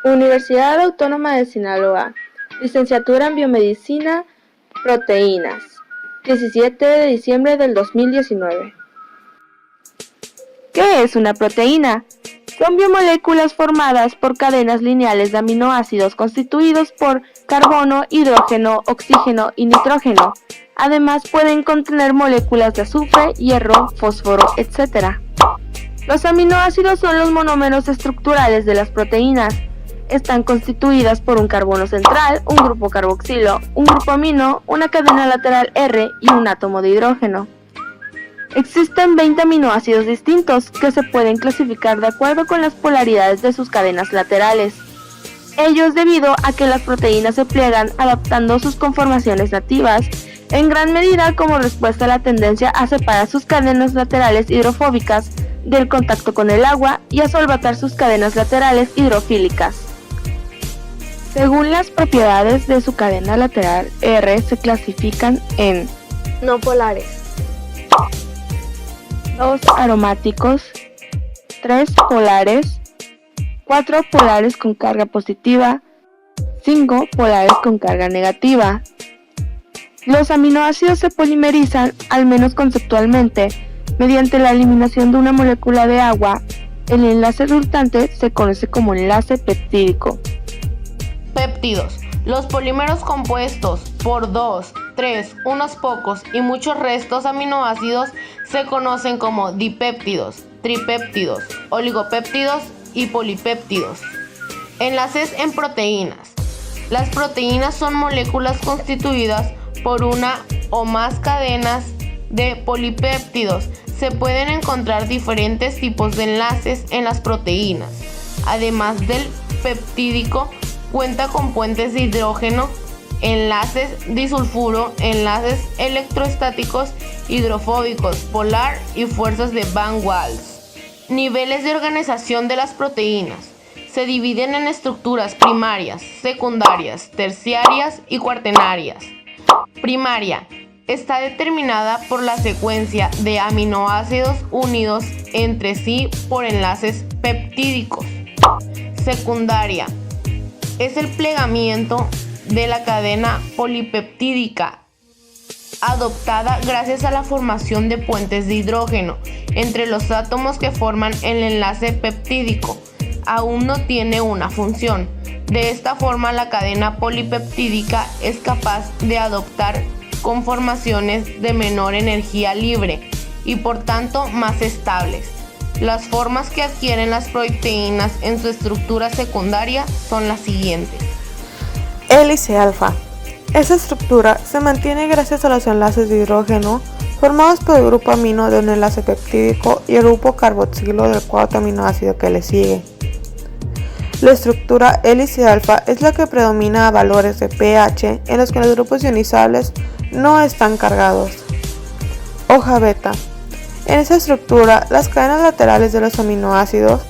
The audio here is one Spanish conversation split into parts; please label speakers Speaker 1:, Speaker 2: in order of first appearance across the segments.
Speaker 1: Universidad Autónoma de Sinaloa, licenciatura en Biomedicina, Proteínas, 17 de diciembre del 2019. ¿Qué es una proteína? Son biomoléculas formadas por cadenas lineales de aminoácidos constituidos por carbono, hidrógeno, oxígeno y nitrógeno. Además pueden contener moléculas de azufre, hierro, fósforo, etc. Los aminoácidos son los monómeros estructurales de las proteínas. Están constituidas por un carbono central, un grupo carboxilo, un grupo amino, una cadena lateral R y un átomo de hidrógeno. Existen 20 aminoácidos distintos que se pueden clasificar de acuerdo con las polaridades de sus cadenas laterales. Ello es debido a que las proteínas se pliegan adaptando sus conformaciones nativas, en gran medida como respuesta a la tendencia a separar sus cadenas laterales hidrofóbicas del contacto con el agua y a solvatar sus cadenas laterales hidrofílicas. Según las propiedades de su cadena lateral R se clasifican en
Speaker 2: no polares,
Speaker 1: 2 aromáticos, 3 polares, 4 polares con carga positiva, 5 polares con carga negativa. Los aminoácidos se polimerizan, al menos conceptualmente, mediante la eliminación de una molécula de agua. El enlace resultante se conoce como enlace peptídico.
Speaker 3: Péptidos. Los polímeros compuestos por 2, 3, unos pocos y muchos restos aminoácidos se conocen como dipéptidos, tripéptidos, oligopéptidos y polipéptidos. Enlaces en proteínas. Las proteínas son moléculas constituidas por una o más cadenas de polipéptidos. Se pueden encontrar diferentes tipos de enlaces en las proteínas. Además del peptídico, cuenta con puentes de hidrógeno, enlaces disulfuro, enlaces electroestáticos, hidrofóbicos, polar y fuerzas de Van Waals. Niveles de organización de las proteínas. Se dividen en estructuras primarias, secundarias, terciarias y cuaternarias. Primaria. Está determinada por la secuencia de aminoácidos unidos entre sí por enlaces peptídicos. Secundaria. Es el plegamiento de la cadena polipeptídica adoptada gracias a la formación de puentes de hidrógeno entre los átomos que forman el enlace peptídico. Aún no tiene una función. De esta forma, la cadena polipeptídica es capaz de adoptar conformaciones de menor energía libre y por tanto más estables. Las formas que adquieren las proteínas en su estructura secundaria son las siguientes.
Speaker 4: Hélice alfa. Esta estructura se mantiene gracias a los enlaces de hidrógeno formados por el grupo amino de un enlace peptídico y el grupo carboxilo del cuarto aminoácido que le sigue. La estructura hélice alfa es la que predomina a valores de pH en los que los grupos ionizables no están cargados. Hoja beta. En esa estructura, las cadenas laterales de los aminoácidos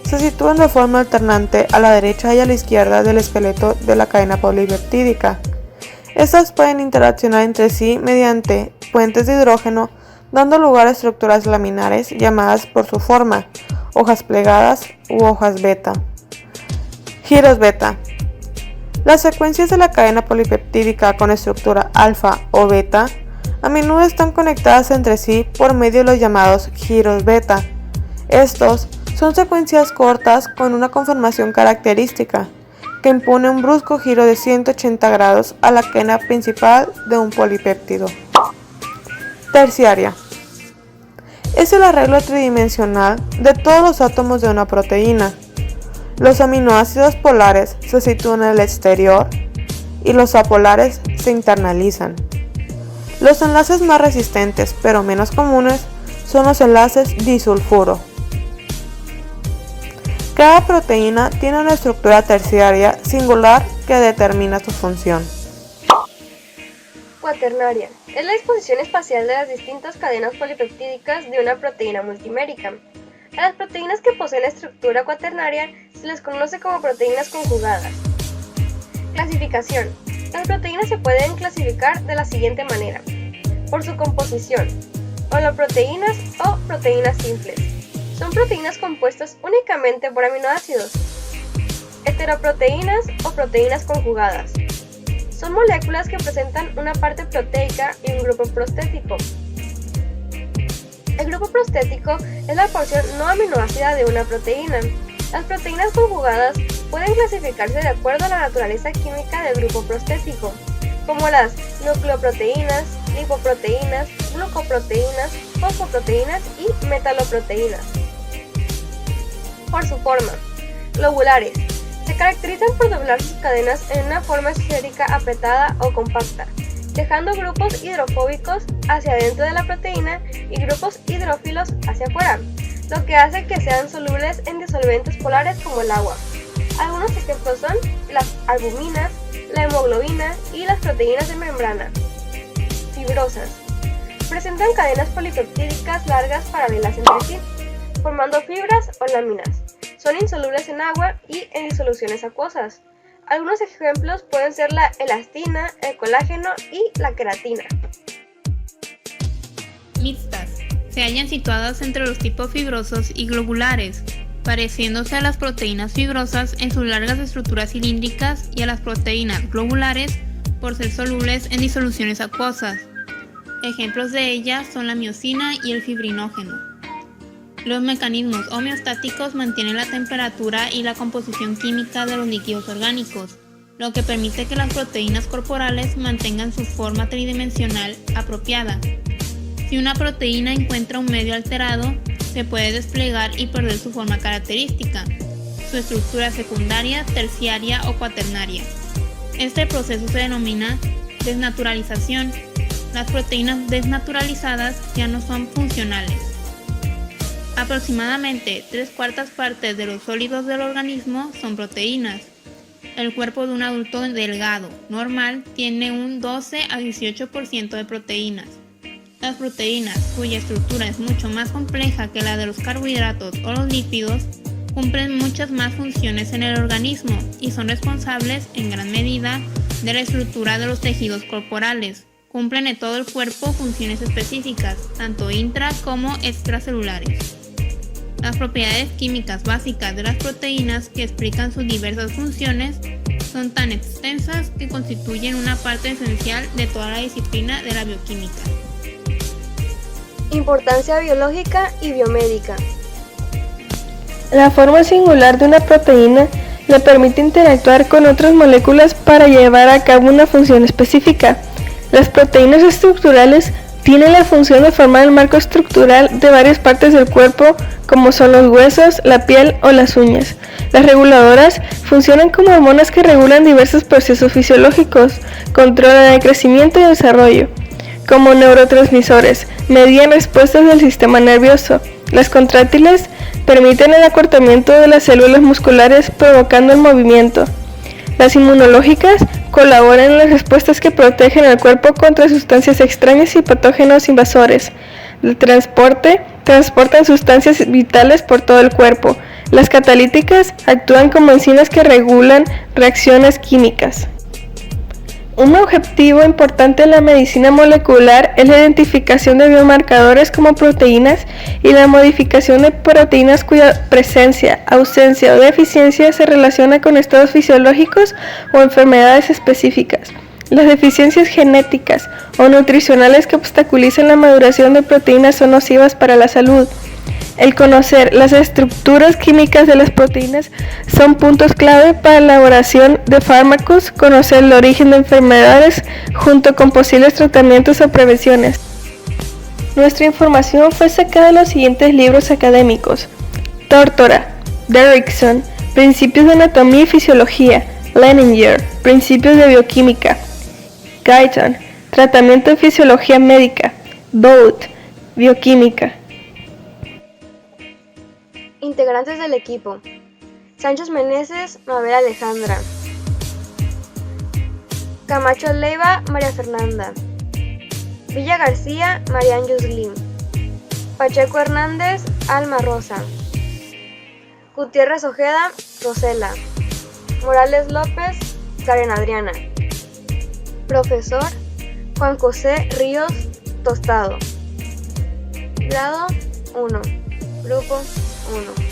Speaker 4: se sitúan de forma alternante a la derecha y a la izquierda del esqueleto de la cadena polipeptídica. Estas pueden interaccionar entre sí mediante puentes de hidrógeno, dando lugar a estructuras laminares llamadas por su forma, hojas plegadas u hojas beta. Giros beta. Las secuencias de la cadena polipeptídica con estructura alfa o beta a menudo están conectadas entre sí por medio de los llamados giros beta. Estos son secuencias cortas con una conformación característica que impone un brusco giro de 180 grados a la cadena principal de un polipéptido. Terciaria. Es el arreglo tridimensional de todos los átomos de una proteína. Los aminoácidos polares se sitúan en el exterior y los apolares se internalizan. Los enlaces más resistentes, pero menos comunes, son los enlaces disulfuro. Cada proteína tiene una estructura terciaria singular que determina su función.
Speaker 2: Cuaternaria. Es la disposición espacial de las distintas cadenas polipeptídicas de una proteína multimérica. A las proteínas que poseen estructura cuaternaria se les conoce como proteínas conjugadas. Clasificación. Las proteínas se pueden clasificar de la siguiente manera: por su composición, holoproteínas o proteínas simples. Son proteínas compuestas únicamente por aminoácidos. heteroproteínas o proteínas conjugadas. Son moléculas que presentan una parte proteica y un grupo prostético. El grupo prostético es la porción no aminoácida de una proteína. Las proteínas conjugadas pueden clasificarse de acuerdo a la naturaleza química del grupo prostético, como las nucleoproteínas, lipoproteínas, glucoproteínas, fosfoproteínas y metaloproteínas. Por su forma, globulares. Se caracterizan por doblar sus cadenas en una forma esférica apretada o compacta, dejando grupos hidrofóbicos hacia adentro de la proteína y grupos hidrófilos hacia afuera, lo que hace que sean solubles en disolventes polares como el agua. Algunos ejemplos son las albuminas, la hemoglobina y las proteínas de membrana. Fibrosas. Presentan cadenas polipeptídicas largas paralelas entre sí, formando fibras o láminas. Son insolubles en agua y en disoluciones acuosas. Algunos ejemplos pueden ser la elastina, el colágeno y la queratina.
Speaker 5: Mixtas. Se hallan situadas entre los tipos fibrosos y globulares, pareciéndose a las proteínas fibrosas en sus largas estructuras cilíndricas y a las proteínas globulares por ser solubles en disoluciones acuosas. Ejemplos de ellas son la miosina y el fibrinógeno. Los mecanismos homeostáticos mantienen la temperatura y la composición química de los líquidos orgánicos, lo que permite que las proteínas corporales mantengan su forma tridimensional apropiada. Si una proteína encuentra un medio alterado, se puede desplegar y perder su forma característica, su estructura secundaria, terciaria o cuaternaria. Este proceso se denomina desnaturalización. Las proteínas desnaturalizadas ya no son funcionales. Aproximadamente 3/4 partes de los sólidos del organismo son proteínas. El cuerpo de un adulto delgado, normal, tiene un 12 a 18% de proteínas. Las proteínas, cuya estructura es mucho más compleja que la de los carbohidratos o los lípidos, cumplen muchas más funciones en el organismo y son responsables, en gran medida, de la estructura de los tejidos corporales. Cumplen en todo el cuerpo funciones específicas, tanto intra como extracelulares. Las propiedades químicas básicas de las proteínas que explican sus diversas funciones son tan extensas que constituyen una parte esencial de toda la disciplina de la bioquímica.
Speaker 2: Importancia biológica y biomédica.
Speaker 6: La forma singular de una proteína le permite interactuar con otras moléculas para llevar a cabo una función específica. Las proteínas estructurales tienen la función de formar el marco estructural de varias partes del cuerpo, como son los huesos, la piel o las uñas. Las reguladoras funcionan como hormonas que regulan diversos procesos fisiológicos, controlan el crecimiento y el desarrollo. Como neurotransmisores, median respuestas del sistema nervioso. Las contráctiles permiten el acortamiento de las células musculares, provocando el movimiento. Las inmunológicas colaboran en las respuestas que protegen al cuerpo contra sustancias extrañas y patógenos invasores. El transportan sustancias vitales por todo el cuerpo. Las catalíticas actúan como enzimas que regulan reacciones químicas. Un objetivo importante en la medicina molecular es la identificación de biomarcadores como proteínas y la modificación de proteínas cuya presencia, ausencia o deficiencia se relaciona con estados fisiológicos o enfermedades específicas. Las deficiencias genéticas o nutricionales que obstaculizan la maduración de proteínas son nocivas para la salud. El conocer las estructuras químicas de las proteínas son puntos clave para la elaboración de fármacos, conocer el origen de enfermedades junto con posibles tratamientos o prevenciones. Nuestra información fue sacada de los siguientes libros académicos: Tórtora, Derrickson, Principios de Anatomía y Fisiología, Leninger, Principios de Bioquímica, Guyton, Tratamiento en Fisiología Médica, Bout, Bioquímica.
Speaker 2: Integrantes del equipo: Sánchez Meneses, Mabel Alejandra; Camacho Leiva, María Fernanda; Villa García, Marian Yuslin; Pacheco Hernández, Alma Rosa; Gutiérrez Ojeda, Rosela; Morales López, Karen Adriana; Profesor Juan José Ríos Tostado. Grado 1, Grupo 1.